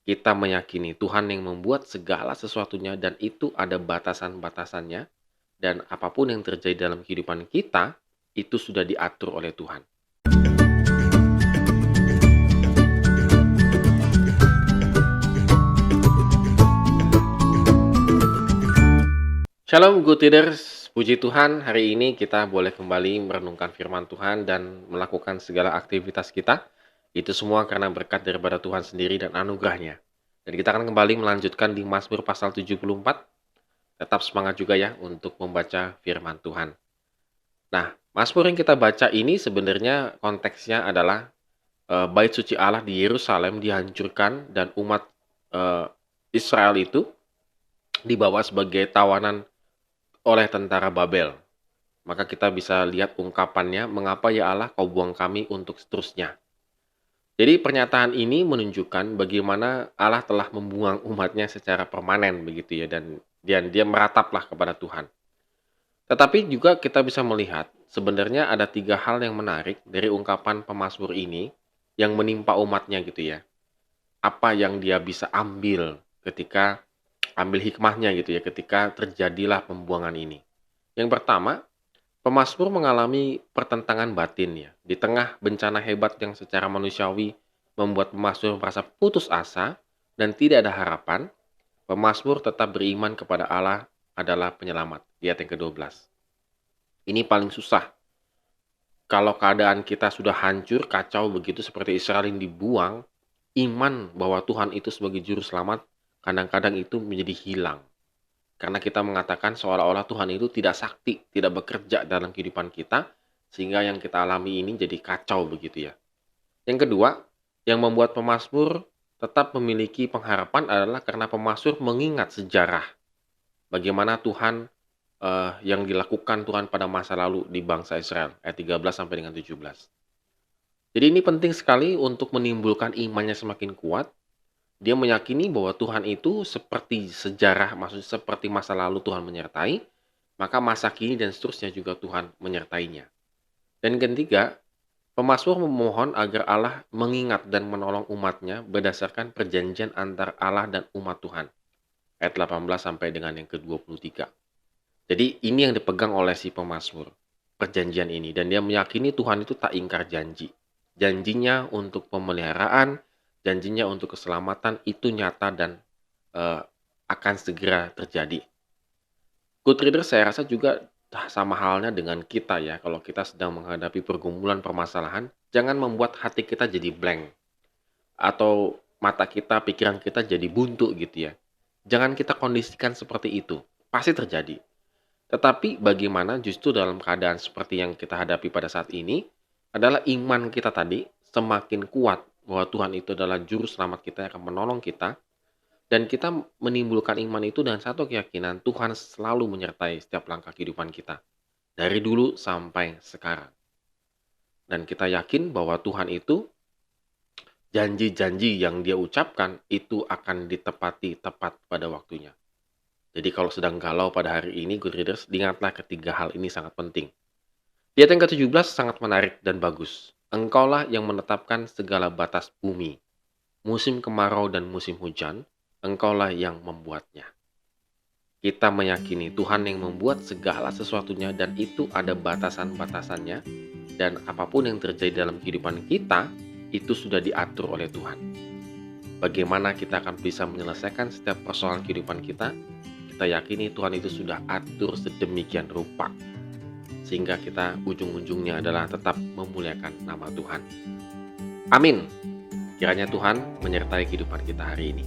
Kita meyakini Tuhan yang membuat segala sesuatunya dan itu ada batasan-batasannya dan apapun yang terjadi dalam kehidupan kita itu sudah diatur oleh Tuhan. Shalom good readers, puji Tuhan hari ini kita boleh kembali merenungkan firman Tuhan dan melakukan segala aktivitas kita. Itu semua karena berkat daripada Tuhan sendiri dan anugerahnya. Dan kita akan kembali melanjutkan di Mazmur pasal 74. Tetap semangat juga ya untuk membaca firman Tuhan. Nah, Mazmur yang kita baca ini sebenarnya konteksnya adalah bait suci Allah di Yerusalem dihancurkan dan umat Israel itu dibawa sebagai tawanan oleh tentara Babel. Maka kita bisa lihat ungkapannya, mengapa ya Allah kau buang kami untuk seterusnya. Jadi pernyataan ini menunjukkan bagaimana Allah telah membuang umatnya secara permanen begitu ya, dan dia merataplah kepada Tuhan. Tetapi juga kita bisa melihat sebenarnya ada 3 hal yang menarik dari ungkapan pemazmur ini yang menimpa umatnya gitu ya. Apa yang dia bisa ambil ketika ambil hikmahnya gitu ya ketika terjadilah pembuangan ini. Yang pertama, pemazmur mengalami pertentangan batin ya. Di tengah bencana hebat yang secara manusiawi membuat pemazmur merasa putus asa dan tidak ada harapan, pemazmur tetap beriman kepada Allah adalah penyelamat. Di ayat yang ke-12. Ini paling susah. Kalau keadaan kita sudah hancur, kacau begitu seperti Israel yang dibuang, iman bahwa Tuhan itu sebagai juru selamat kadang-kadang itu menjadi hilang. Karena kita mengatakan seolah-olah Tuhan itu tidak sakti, tidak bekerja dalam kehidupan kita, sehingga yang kita alami ini jadi kacau begitu ya. Yang kedua, yang membuat pemazmur tetap memiliki pengharapan adalah karena pemazmur mengingat sejarah. Bagaimana Tuhan yang dilakukan Tuhan pada masa lalu di bangsa Israel, ayat 13 sampai dengan 17. Jadi ini penting sekali untuk menimbulkan imannya semakin kuat. Dia meyakini bahwa Tuhan itu seperti sejarah, maksudnya seperti masa lalu Tuhan menyertai, maka masa kini dan seterusnya juga Tuhan menyertainya. Dan ketiga, pemazmur memohon agar Allah mengingat dan menolong umatnya berdasarkan perjanjian antara Allah dan umat Tuhan. Ayat 18 sampai dengan yang ke-23. Jadi ini yang dipegang oleh si pemazmur, perjanjian ini. Dan dia meyakini Tuhan itu tak ingkar janji. Janjinya untuk pemeliharaan, janjinya untuk keselamatan itu nyata dan akan segera terjadi. Good reader, saya rasa juga sama halnya dengan kita ya. Kalau kita sedang menghadapi pergumulan permasalahan, jangan membuat hati kita jadi blank. Atau mata kita, pikiran kita jadi buntu gitu ya. Jangan kita kondisikan seperti itu. Pasti terjadi. Tetapi bagaimana justru dalam keadaan seperti yang kita hadapi pada saat ini, adalah iman kita tadi semakin kuat bahwa Tuhan itu adalah juru selamat kita yang akan menolong kita, dan kita menimbulkan iman itu dengan satu keyakinan Tuhan selalu menyertai setiap langkah kehidupan kita dari dulu sampai sekarang. Dan kita yakin bahwa Tuhan itu janji-janji yang dia ucapkan itu akan ditepati tepat pada waktunya. Jadi kalau sedang galau pada hari ini, good readers, ingatlah ketiga hal ini sangat penting. Di ayat yang ke-17 sangat menarik dan bagus. Engkaulah yang menetapkan segala batas bumi. Musim kemarau dan musim hujan, engkaulah yang membuatnya. Kita meyakini Tuhan yang membuat segala sesuatunya dan itu ada batasan-batasannya. Dan apapun yang terjadi dalam kehidupan kita, itu sudah diatur oleh Tuhan. Bagaimana kita akan bisa menyelesaikan setiap persoalan kehidupan kita, kita yakini Tuhan itu sudah atur sedemikian rupa. Sehingga kita ujung-ujungnya adalah tetap memuliakan nama Tuhan. Amin. Kiranya Tuhan menyertai kehidupan kita hari ini.